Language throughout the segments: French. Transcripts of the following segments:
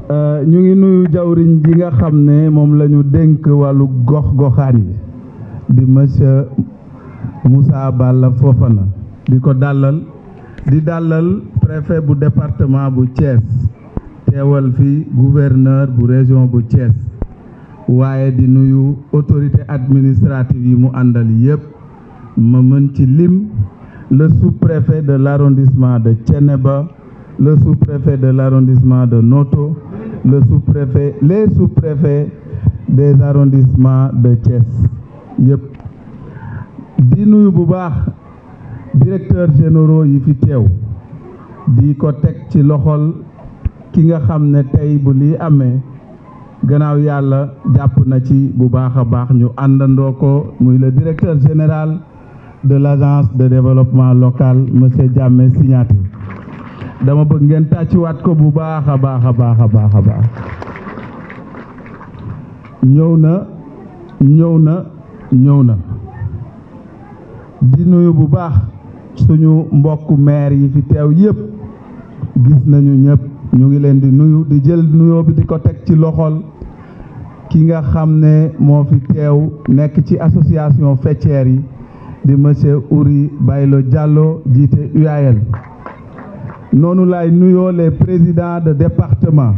ñu ngi nuyu jawriñ ji nga xam ne moom la ñu dénk wàllu gox-goxaan yi di monsieur Moussa Balla Fofana di ko dalal préfet bu département bu Thiès teewal fi gouverneur bu région bu Thiès waaye di nuyu autorité administrative yi mu àndal yépp ma mën ci lim le sous-préfet de l'arrondissement de Thiénaba, le sous-préfet de l'arrondissement de Noto, les sous-préfets des arrondissements de Thiès yépp di nuyu bu baax directeur généraux yi fi teew di ko teg ci loxol ki nga xam ne tey bu lii amee gannaaw yàlla jàpp na ci bu baax a baax ñu àndandoo ko muy le directeur général de l'agence de développement local monsieur Diamé Signaté dama bëgg ngeen tàcciwaat ko bu baax a baax ñëw na di nuyu bu baax suñu mbokk maire yi fi teew yépp gis nañu ñëpp ñu ngi leen di nuyu di jël nuyoo bi di ko teg ci loxol ki nga xam ne moo fi teew nekk ci association faîtière yi di monsieur Ouri Baylo Diallo jiite UAL noonu lay nuyoo les présidents de département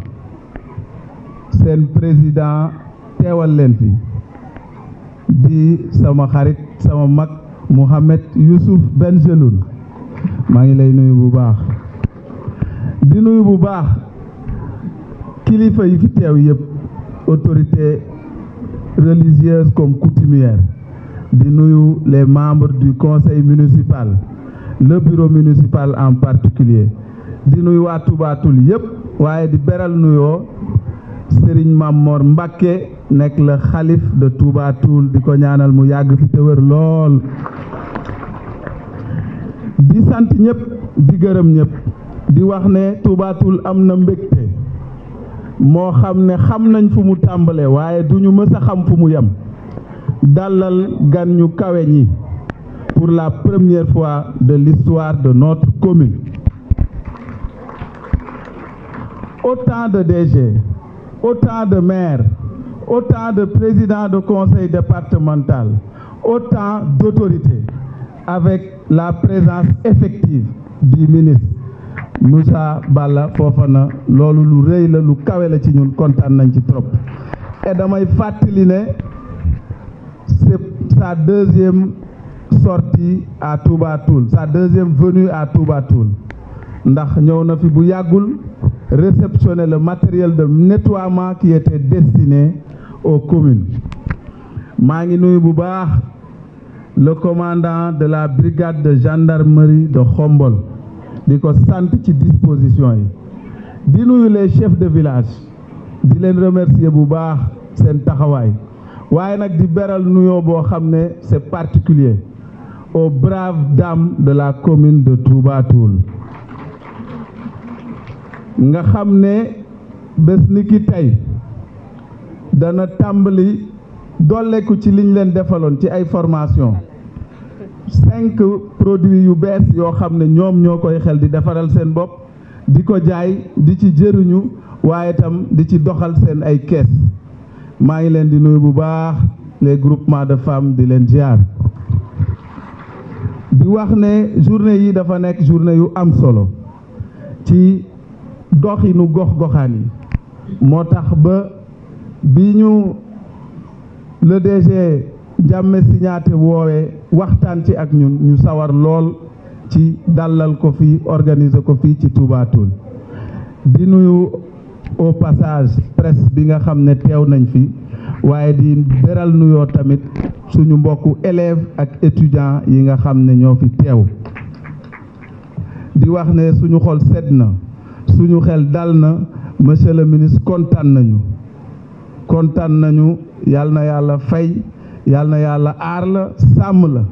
seen président teewal leen fi di sama xarit sama mag Mohamed Youssouf Benjeloun maa ngi lay nuyu bu baax di nuyu bu baax kilifa yi fi teew yépp autorités religieuses comme coutumières di nuyu les membres du conseil municipal le bureau municipal en particulier di nuyu waa Touba Toul yépp waaye di beral nuyoo Serigne Mamor Mbacké nekk le xalif de Touba Toul di ko ñaanal mu yàgg fi te wër lool di sant ñëpp di gërëm ñëpp di wax ne Touba Toul am na mbégte moo xam ne xam nañ fu mu tàmbale waaye duñu mës a xam fu mu yem dalal gan ñu kawe ñi pour la première fois de l'histoire de notre commune. Autant de DG, autant de maires, autant de présidents de conseil départemental, autant d'autorités, avec la présence effective du ministre Moussa Balla Fofana loolu lu rëy la lu kawe la ci ñun kontaan nañ ci trop. Et damay fàttali ne c'est sa deuxième sortie à Touba Toul, sa deuxième venue à Touba Toul ndax ñëw na fi bu yàggul réceptionner le matériel de nettoiement qui était destiné aux communes. maa ngi nuyu bu baax le commandant de la brigade de gendarmerie de Khombol di ko sant ci disposition yi di nuyu les chefs de village di leen remercier bu baax seen taxawaay waaye nag di beral nuyoo boo xam ne c'est particulier aux braves dames de la commune de Touba Toul nga xam ne bés ni ki tey dana tàmbali dolleku ci liñ leen defaloon ci ay formation 5 produits yu bees yoo xam ne ñoom ñoo koy xel di defaral seen bopp di ko jaay di ci jëriñu waaye tam di ci doxal seen ay kees maa ngi leen di nuyu bu baax les groupements de femmes di leen ziar di wax ne journée yi dafa nekk journée yu am solo ci doxinu gox-goxaan yi moo tax ba bi ñu le DG Diamé Signaté woowee waxtaan ci ak ñun ñu sawar lool ci dalal ko fii organiser ko fii ci Touba Toul di nuyu au passage presse bi nga xam ne teew nañ fi waaye di beral nuyoo tamit suñu mbokku élèves ak étudiants yi nga xam ne ñoo fi teew di wax ne suñu xol sedd na suñu xel dal na monsieur le ministre kontaan nañu yàlla na yàlla fay yàlla na yàlla aar la sàmm la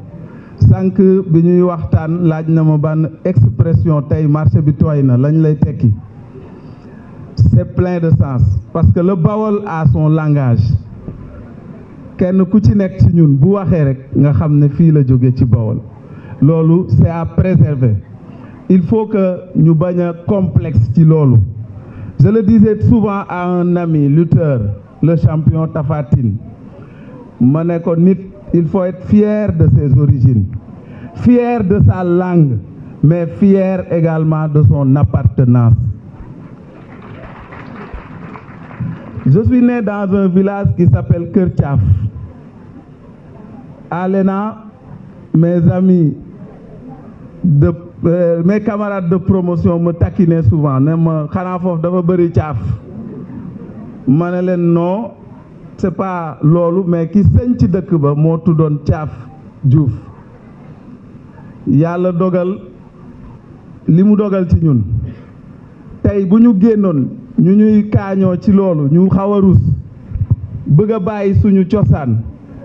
sànq bi ñuy waxtaan laaj na ma ban expression tey marché bi tooy na lañ lay tekki c'est plein de sens parce que le Bawol a son langage kenn ku ci nekk ci ñun bu waxee rek nga xam ne fii la jóge ci Bawol loolu c'est à préserver il faut que ñu bañ a complexe ci loolu Je le disais souvent à un ami lutteur, le champion Tapha Tine. Ma ne ko nit, il faut être fier de ses origines, fier de sa langue, mais fier également de son appartenance. Je suis né dans un village qui s'appelle Kër Thiaf. À l'ENA, mes amis, mes camarades de promotion me taquinaient souvent. Ne ma xanaa foofu dafa bëri caaf. Ma ne leen non, c'est pas loolu, mais ki sëñ ci dëkk ba moo tuddoon Caaf Diouf. Yàlla dogal li mu dogal ci ñun. Tey bu ñu génnoon ñu ñuy kaañoo ci loolu ñu xaw a rus bëgg a bàyyi suñu cosaan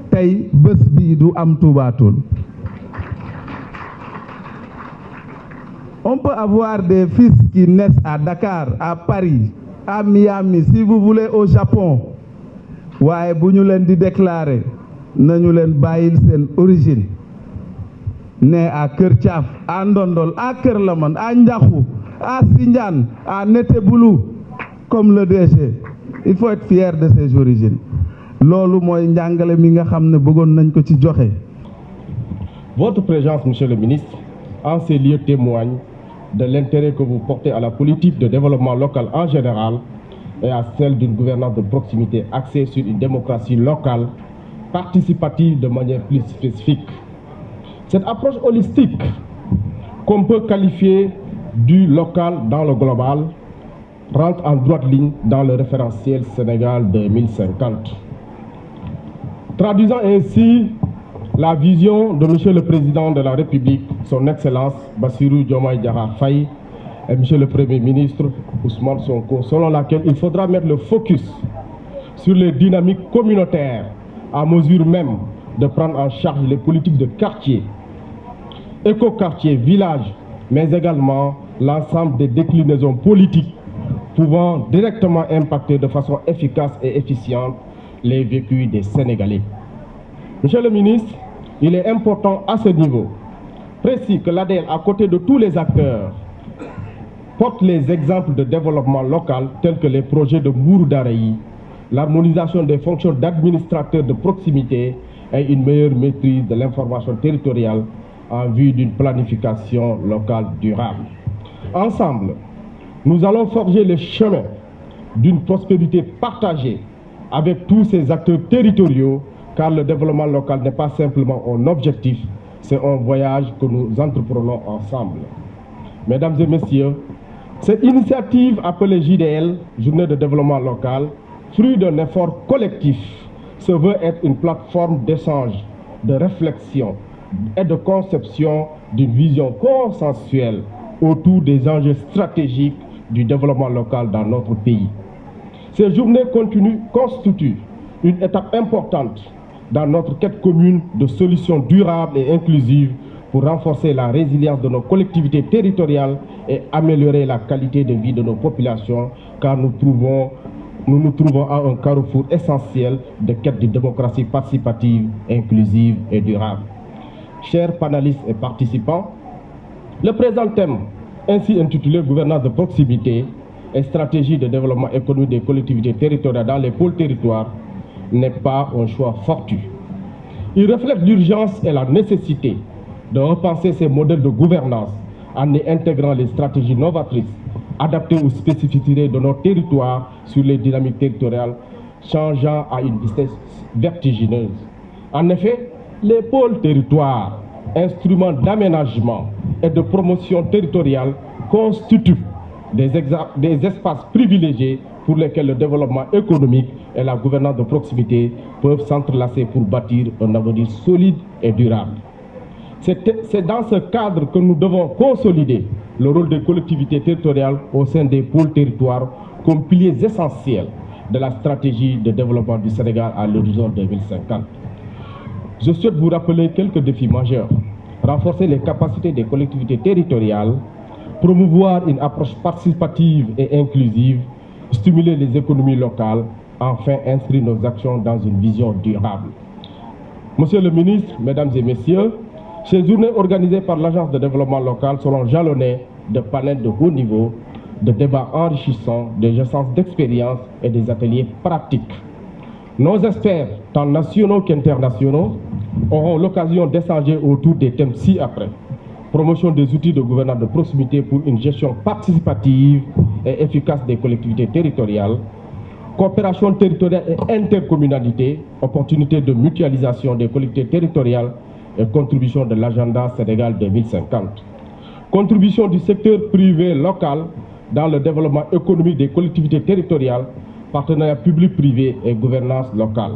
tey bés bii du am Touba Toul. On peut avoir des fils qui naissent à Dakar, à Paris, à Miami, si vous voulez au Japon. waaye bu ñu leen di déclarer nañu leen bàyyil seen origine. Né à Kër Thiaf, à Ndondol, à Kër Laman, à Ndiakhou, à Sindiane, à Neteboulou, comme le DG. Il faut être fier de ses origines. Loolu mooy njàngale mi nga xam ne bëggoon nañ ko ci joxe. Votre présence, monsieur le ministre, en ces lieux témoigne de l'intérêt que vous portez à la politique de développement local en général et à celle d'une gouvernance de proximité axée sur une démocratie locale, participative de manière plus spécifique. Cette approche holistique qu'on peut qualifier du local dans le global rentre en droite ligne dans le référentiel Sénégal 2050. Traduisant ainsi la vision de Monsieur le Président de la République, son Excellence Bassirou Diomaye Diakhar Faye et Monsieur le Premier ministre Ousmane Sonko, selon laquelle il faudra mettre le focus sur les dynamiques communautaires à mesure même de prendre en charge les politiques de quartier, éco-quartier, village, mais également l'ensemble des déclinaisons politiques pouvant directement impacter de façon efficace et efficiente les vécus des Sénégalais. Monsieur le ministre, il est important à ce niveau précis que l'ADL, à côté de tous les acteurs, porte les exemples de développement local tels que les projets de Mbourou Darayi, l'harmonisation des fonctions d'administrateurs de proximité et une meilleure maîtrise de l'information territoriale en vue d'une planification locale durable. Ensemble, nous allons forger le chemin d'une prospérité partagée avec tous ces acteurs territoriaux, car le développement local n'est pas simplement un objectif, c'est un voyage que nous entreprenons ensemble. Mesdames et messieurs, cette initiative appelée JDL, Journée de développement local, fruit d'un effort collectif, se veut être une plateforme d'échange, de réflexion et de conception d'une vision consensuelle autour des enjeux stratégiques du développement local dans notre pays. Ces journées constituent une étape importante dans notre quête commune de solutions durables et inclusives pour renforcer la résilience de nos collectivités territoriales et améliorer la qualité de vie de nos populations, car nous nous trouvons à un carrefour essentiel de quête de démocratie participative, inclusive et durable. Chers panélistes et participants, le présent thème, ainsi intitulé Gouvernance de proximité et stratégie de développement économique des collectivités territoriales dans les pôles territoires, n'est pas un choix fortuit. Il reflète l'urgence et la nécessité de repenser ces modèles de gouvernance en y intégrant les stratégies novatrices adaptées aux spécificités de nos territoires sur les dynamiques territoriales changeant à une vitesse vertigineuse. En effet, les pôles territoires, instruments d'aménagement et de promotion territoriale, constituent des espaces privilégiés pour lesquels le développement économique et la gouvernance de proximité peuvent s'entrelacer pour bâtir un avenir solide et durable. C'est dans ce cadre que nous devons consolider le rôle des collectivités territoriales au sein des pôles territoires comme piliers essentiels de la stratégie de développement du Sénégal à l'horizon 2050. Je souhaite vous rappeler quelques défis majeurs. Renforcer les capacités des collectivités territoriales, promouvoir une approche participative et inclusive, stimuler les économies locales, enfin inscrire nos actions dans une vision durable. Monsieur le ministre, Mesdames et Messieurs, ces journées organisées par l'Agence de développement local seront jalonnées de panels de haut niveau, de débats enrichissants, des échanges d'expériences et des ateliers pratiques. Nos experts, tant nationaux qu'internationaux, auront l'occasion d'échanger autour des thèmes ci-après. Promotion des outils de gouvernance de proximité pour une gestion participative et efficace des collectivités territoriales, coopération territoriale et intercommunalité, opportunités de mutualisation des collectivités territoriales et contribution de l'agenda Sénégal 2050. Contribution du secteur privé local dans le développement économique des collectivités territoriales, partenariat public-privé et gouvernance locale.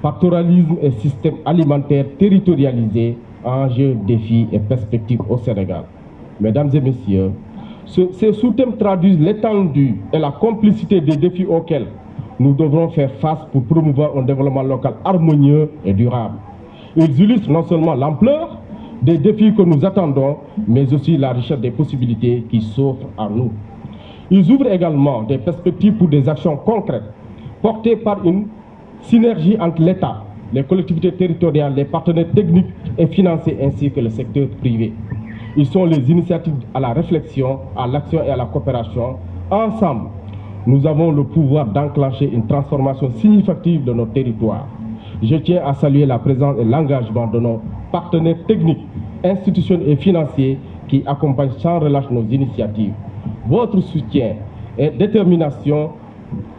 Pastoralisme et système alimentaire territorialisé, enjeux, défis et perspectives au Sénégal. Mesdames et messieurs, ces sous-thèmes traduisent l'étendue et la complicité des défis auxquels nous devrons faire face pour promouvoir un développement local harmonieux et durable. Ils illustrent non seulement l'ampleur des défis que nous attendons, mais aussi la richesse des possibilités qui s'offrent à nous. Ils ouvrent également des perspectives pour des actions concrètes, portées par une synergie entre l'État, les collectivités territoriales, les partenaires techniques et financiers, ainsi que le secteur privé. Ils sont les initiatives à la réflexion, à l'action et à la coopération. Ensemble, nous avons le pouvoir d'enclencher une transformation significative de nos territoires. Je tiens à saluer la présence et l'engagement de nos partenaires techniques, institutionnels et financiers qui accompagnent sans relâche nos initiatives. Votre soutien et détermination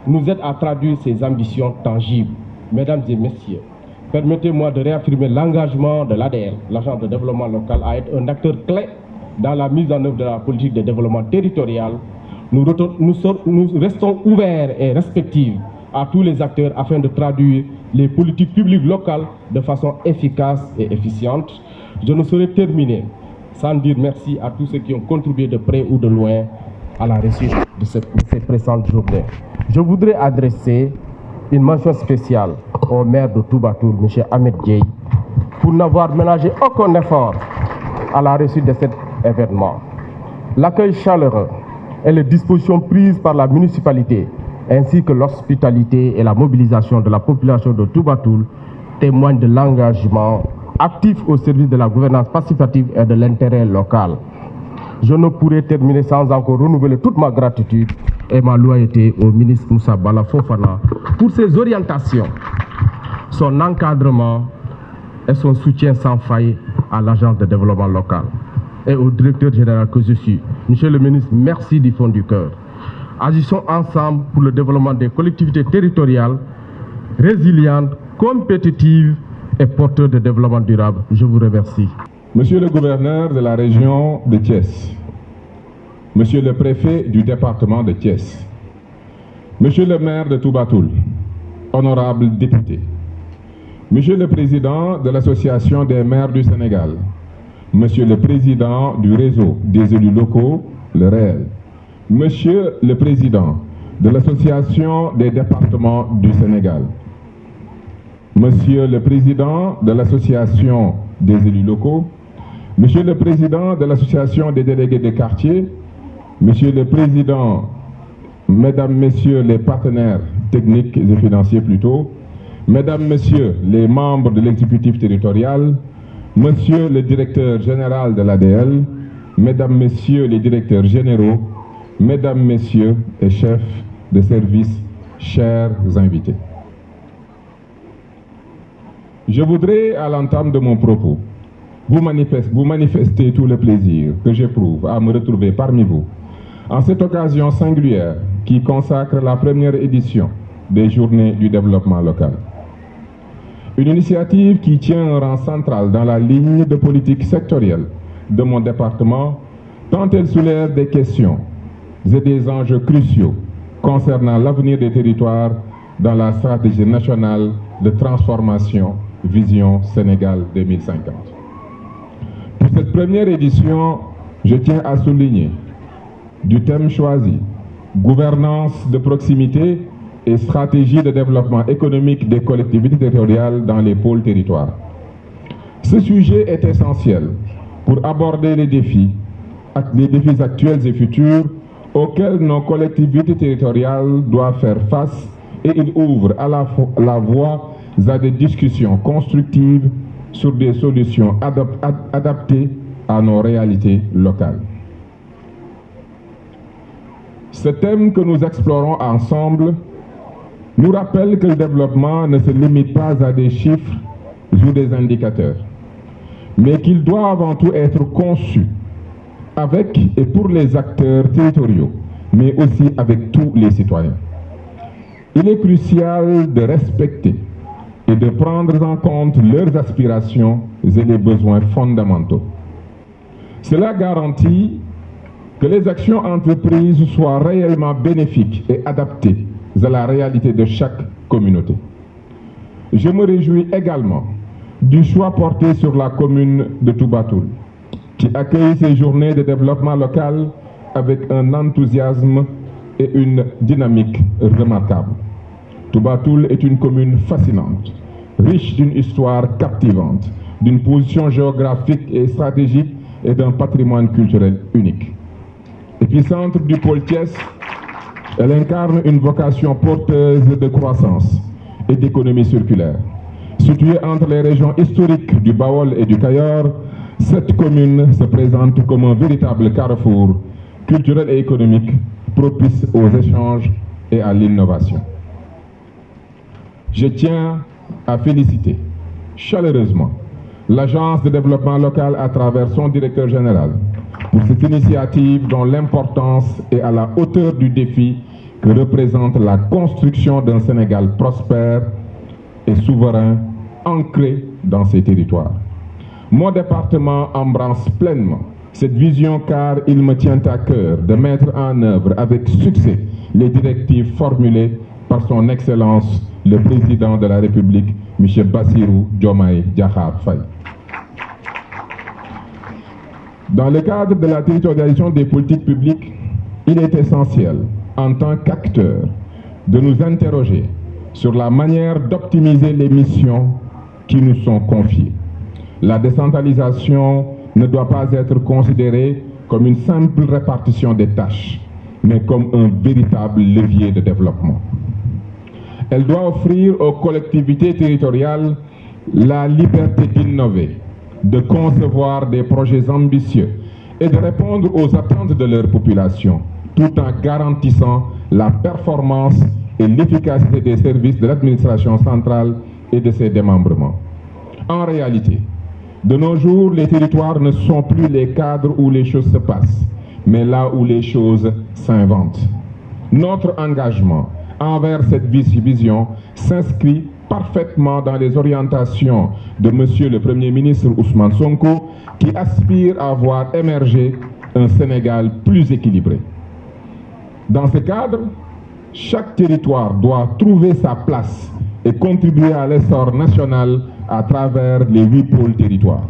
nous aident à traduire ces ambitions tangibles. Mesdames et messieurs, permettez-moi de réaffirmer l'engagement de l'ADL, l'Agence de développement local, à être un acteur clé dans la mise en œuvre de la politique de développement territorial. Nous restons ouverts et respectifs à tous les acteurs afin de traduire les politiques publiques locales de façon efficace et efficiente. Je ne saurais terminer sans dire merci à tous ceux qui ont contribué de près ou de loin à la réussite de ces présentes journées. Je voudrais adresser une mention spéciale au maire de Toubatoul, M. Ahmed Dieye, pour n'avoir ménagé aucun effort à la réussite de cet événement. L'accueil chaleureux et les dispositions prises par la municipalité, ainsi que l'hospitalité et la mobilisation de la population de Toubatoul, témoignent de l'engagement actif au service de la gouvernance participative et de l'intérêt local. Je ne pourrais terminer sans encore renouveler toute ma gratitude et ma loyauté au ministre Moussa Bala Fofana pour ses orientations, son encadrement et son soutien sans faille à l'agence de développement local et au directeur général que je suis. Monsieur le ministre, merci du fond du cœur. Agissons ensemble pour le développement des collectivités territoriales résilientes, compétitives et porteurs de développement durable. Je vous remercie. Monsieur le gouverneur de la région de Thiès, Monsieur le préfet du département de Thiès, Monsieur le maire de Toubatoul, honorables députés, Monsieur le président de l'Association des maires du Sénégal, Monsieur le président du réseau des élus locaux, le REEL, Monsieur le président de l'Association des départements du Sénégal, Monsieur le président de l'Association des élus locaux, Monsieur le président de l'Association des délégués de quartier, Monsieur le président, Mesdames, Messieurs les partenaires techniques et financiers plutôt, Mesdames, Messieurs les membres de l'exécutif territorial, Monsieur le directeur général de l'ADL, Mesdames, Messieurs les directeurs généraux, Mesdames, Messieurs et chefs de service, chers invités. Je voudrais, à l'entame de mon propos, vous manifester tout le plaisir que j'éprouve à me retrouver parmi vous en cette occasion singulière qui consacre la première édition des Journées du développement local. Une initiative qui tient un rang central dans la ligne de politique sectorielle de mon département, tant elle soulève des questions et des enjeux cruciaux concernant l'avenir des territoires dans la stratégie nationale de transformation Vision Sénégal 2050. Pour cette première édition, je tiens à souligner du thème choisi, gouvernance de proximité et stratégie de développement économique des collectivités territoriales dans les pôles territoires. Ce sujet est essentiel pour aborder les défis actuels et futurs auxquels nos collectivités territoriales doivent faire face et il ouvre à la voie à des discussions constructives sur des solutions adaptées à nos réalités locales. Ce thème que nous explorons ensemble nous rappelle que le développement ne se limite pas à des chiffres ou des indicateurs, mais qu'il doit avant tout être conçu avec et pour les acteurs territoriaux, mais aussi avec tous les citoyens. Il est crucial de respecter et de prendre en compte leurs aspirations et les besoins fondamentaux. Cela garantit que les actions entreprises soient réellement bénéfiques et adaptées à la réalité de chaque communauté. Je me réjouis également du choix porté sur la commune de Toubatoul, qui accueille ces journées de développement local avec un enthousiasme et une dynamique remarquables. Toubatoul est une commune fascinante, riche d'une histoire captivante, d'une position géographique et stratégique et d'un patrimoine culturel unique. Épicentre du pôle Thiès, elle incarne une vocation porteuse de croissance et d'économie circulaire. Située entre les régions historiques du Baol et du Cayor, cette commune se présente comme un véritable carrefour culturel et économique propice aux échanges et à l'innovation. Je tiens à féliciter chaleureusement l'Agence de développement local à travers son directeur général pour cette initiative dont l'importance est à la hauteur du défi que représente la construction d'un Sénégal prospère et souverain ancré dans ses territoires. Mon département embrasse pleinement cette vision car il me tient à cœur de mettre en œuvre avec succès les directives formulées par son Excellence le Président de la République, M. Bassirou Diomaye Diakhar Faye. Dans le cadre de la territorialisation des politiques publiques, il est essentiel, en tant qu'acteur, de nous interroger sur la manière d'optimiser les missions qui nous sont confiées. La décentralisation ne doit pas être considérée comme une simple répartition des tâches, mais comme un véritable levier de développement. Elle doit offrir aux collectivités territoriales la liberté d'innover, de concevoir des projets ambitieux et de répondre aux attentes de leur population, tout en garantissant la performance et l'efficacité des services de l'administration centrale et de ses démembrements. En réalité, de nos jours, les territoires ne sont plus les cadres où les choses se passent, mais là où les choses s'inventent. Notre engagement envers cette vision s'inscrit parfaitement dans les orientations de Monsieur le Premier ministre Ousmane Sonko, qui aspire à voir émerger un Sénégal plus équilibré. Dans ce cadre, chaque territoire doit trouver sa place et contribuer à l'essor national à travers les 8 pôles territoires.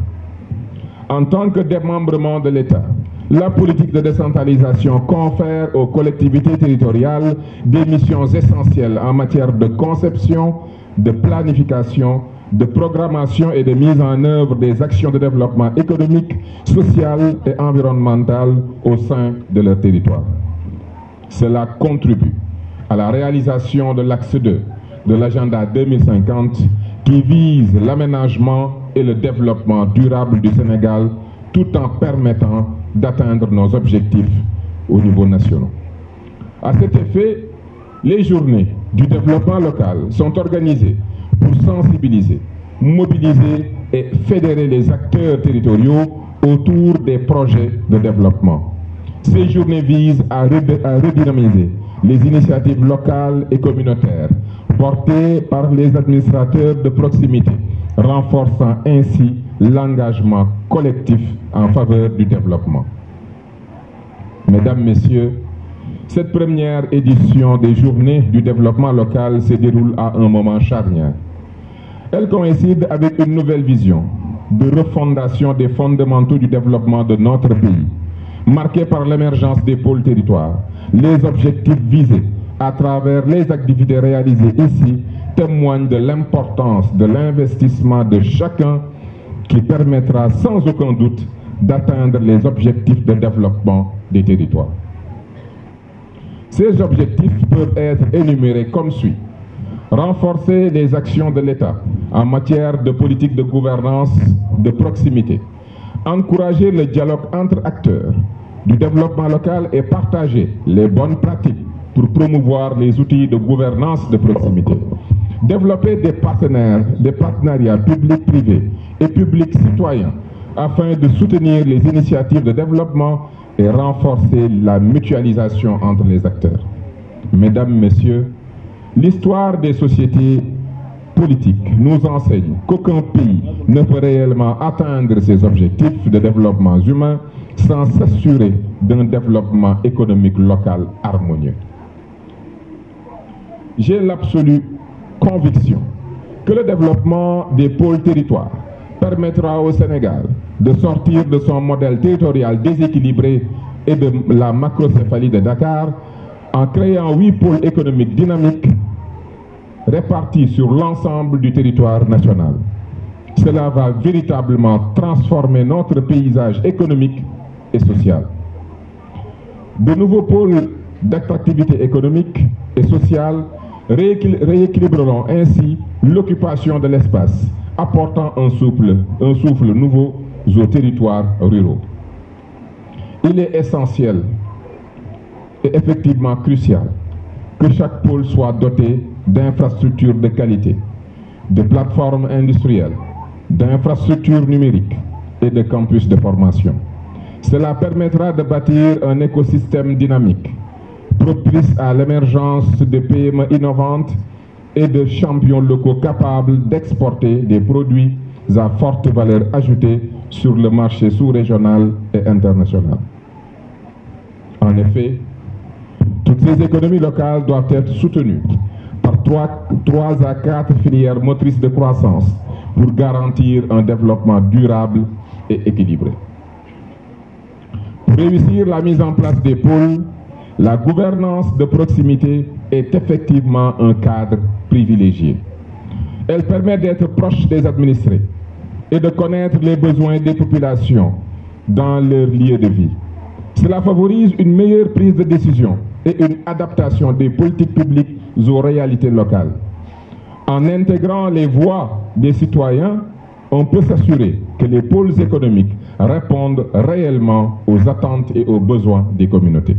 En tant que démembrement de l'État, la politique de décentralisation confère aux collectivités territoriales des missions essentielles en matière de conception, de planification, de programmation et de mise en œuvre des actions de développement économique, social et environnemental au sein de leur territoire. Cela contribue à la réalisation de l'axe 2 de l'agenda 2050 qui vise l'aménagement et le développement durable du Sénégal tout en permettant d'atteindre nos objectifs au niveau national. À cet effet, les journées du développement local sont organisées pour sensibiliser, mobiliser et fédérer les acteurs territoriaux autour des projets de développement. Ces journées visent à redynamiser les initiatives locales et communautaires portées par les administrateurs de proximité, renforçant ainsi l'engagement collectif en faveur du développement. Mesdames, Messieurs, cette première édition des Journées du développement local se déroule à un moment charnière. Elle coïncide avec une nouvelle vision de refondation des fondamentaux du développement de notre pays, marquée par l'émergence des pôles territoires. Les objectifs visés à travers les activités réalisées ici témoignent de l'importance de l'investissement de chacun qui permettra sans aucun doute d'atteindre les objectifs de développement des territoires. Ces objectifs peuvent être énumérés comme suit. Renforcer les actions de l'État en matière de politique de gouvernance de proximité. Encourager le dialogue entre acteurs du développement local et partager les bonnes pratiques pour promouvoir les outils de gouvernance de proximité. Développer des partenariats publics-privés et publics-citoyens afin de soutenir les initiatives de développement et renforcer la mutualisation entre les acteurs. Mesdames, Messieurs, l'histoire des sociétés politiques nous enseigne qu'aucun pays ne peut réellement atteindre ses objectifs de développement humain sans s'assurer d'un développement économique local harmonieux. J'ai l'absolue conviction que le développement des pôles territoires permettra au Sénégal de sortir de son modèle territorial déséquilibré et de la macrocéphalie de Dakar en créant 8 pôles économiques dynamiques répartis sur l'ensemble du territoire national. Cela va véritablement transformer notre paysage économique et social. De nouveaux pôles d'attractivité économique et sociale rééquilibreront ainsi l'occupation de l'espace, apportant un souffle nouveau aux territoires ruraux. Il est essentiel et effectivement crucial que chaque pôle soit doté d'infrastructures de qualité, de plateformes industrielles, d'infrastructures numériques et de campus de formation. Cela permettra de bâtir un écosystème dynamique, propice à l'émergence de PME innovantes et de champions locaux capables d'exporter des produits à forte valeur ajoutée sur le marché sous-régional et international. En effet, toutes ces économies locales doivent être soutenues par 3 à 4 filières motrices de croissance pour garantir un développement durable et équilibré. Pour réussir la mise en place des pôles, la gouvernance de proximité est effectivement un cadre privilégié. Elle permet d'être proche des administrés et de connaître les besoins des populations dans leur lieu de vie. Cela favorise une meilleure prise de décision et une adaptation des politiques publiques aux réalités locales. En intégrant les voix des citoyens, on peut s'assurer que les pôles économiques répondent réellement aux attentes et aux besoins des communautés.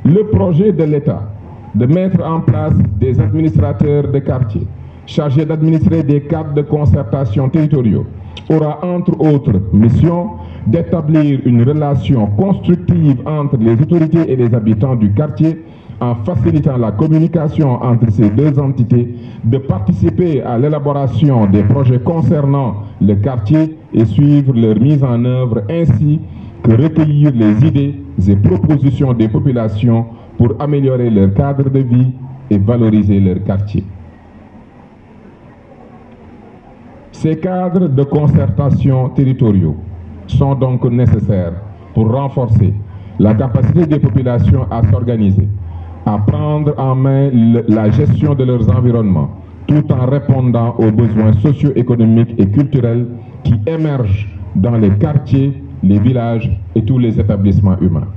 Le projet de l'État de mettre en place des administrateurs de quartier chargés d'administrer des cadres de concertation territoriaux aura entre autres mission d'établir une relation constructive entre les autorités et les habitants du quartier en facilitant la communication entre ces deux entités, de participer à l'élaboration des projets concernant le quartier et suivre leur mise en œuvre, ainsi que recueillir les idées et propositions des populations pour améliorer leur cadre de vie et valoriser leur quartier. Ces cadres de concertation territoriaux sont donc nécessaires pour renforcer la capacité des populations à s'organiser, à prendre en main la gestion de leurs environnements, tout en répondant aux besoins socio-économiques et culturels qui émergent dans les quartiers, les villages et tous les établissements humains.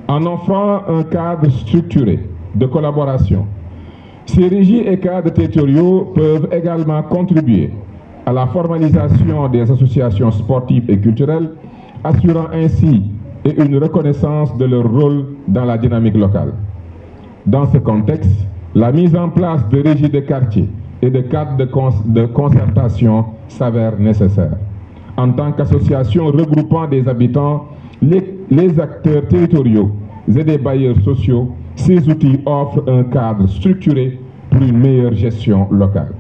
En offrant un cadre structuré de collaboration, ces régies et cadres territoriaux peuvent également contribuer à la formalisation des associations sportives et culturelles, assurant ainsi une reconnaissance de leur rôle dans la dynamique locale. Dans ce contexte, la mise en place de régies de quartier et de cadres de concertation s'avère nécessaire. En tant qu'association regroupant des habitants, les acteurs territoriaux et des bailleurs sociaux, ces outils offrent un cadre structuré pour une meilleure gestion locale.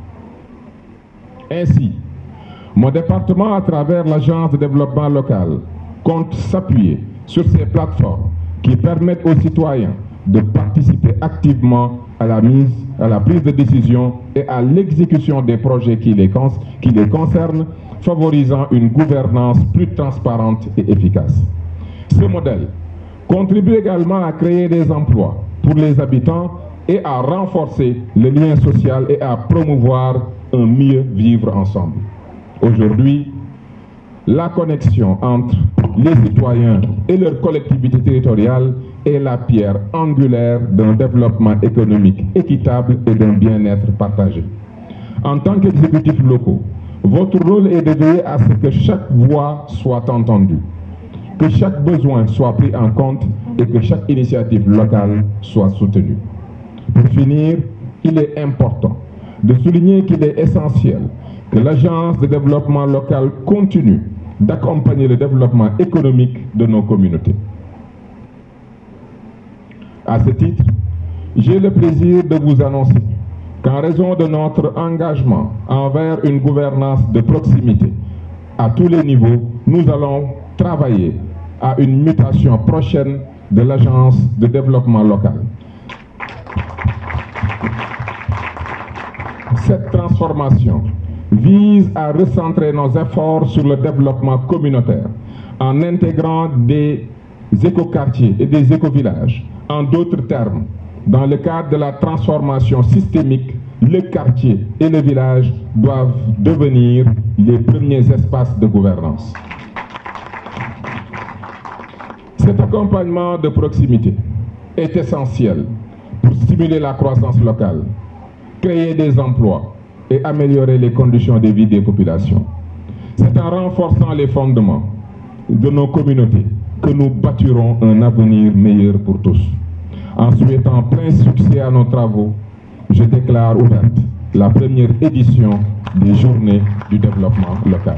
Ainsi, mon département, à travers l'Agence de développement local, compte s'appuyer sur ces plateformes qui permettent aux citoyens de participer activement à la prise de décision et à l'exécution des projets qui les concernent, favorisant une gouvernance plus transparente et efficace. Ce modèle contribue également à créer des emplois pour les habitants et à renforcer le lien social et à promouvoir un mieux vivre ensemble. Aujourd'hui, la connexion entre les citoyens et leurs collectivités territoriales est la pierre angulaire d'un développement économique équitable et d'un bien-être partagé. En tant qu'exécutifs locaux, votre rôle est de veiller à ce que chaque voix soit entendue, que chaque besoin soit pris en compte et que chaque initiative locale soit soutenue. Pour finir, il est important de souligner qu'il est essentiel que l'Agence de développement local continue d'accompagner le développement économique de nos communautés. À ce titre, j'ai le plaisir de vous annoncer qu'en raison de notre engagement envers une gouvernance de proximité à tous les niveaux, nous allons travailler à une mutation prochaine de l'Agence de développement local. Cette transformation vise à recentrer nos efforts sur le développement communautaire en intégrant des écoquartiers et des écovillages. En d'autres termes, dans le cadre de la transformation systémique, le quartier et le village doivent devenir les premiers espaces de gouvernance. Cet accompagnement de proximité est essentiel pour stimuler la croissance locale, créer des emplois et améliorer les conditions de vie des populations. C'est en renforçant les fondements de nos communautés que nous bâtirons un avenir meilleur pour tous. En souhaitant plein succès à nos travaux, je déclare ouverte la première édition des Journées du développement local.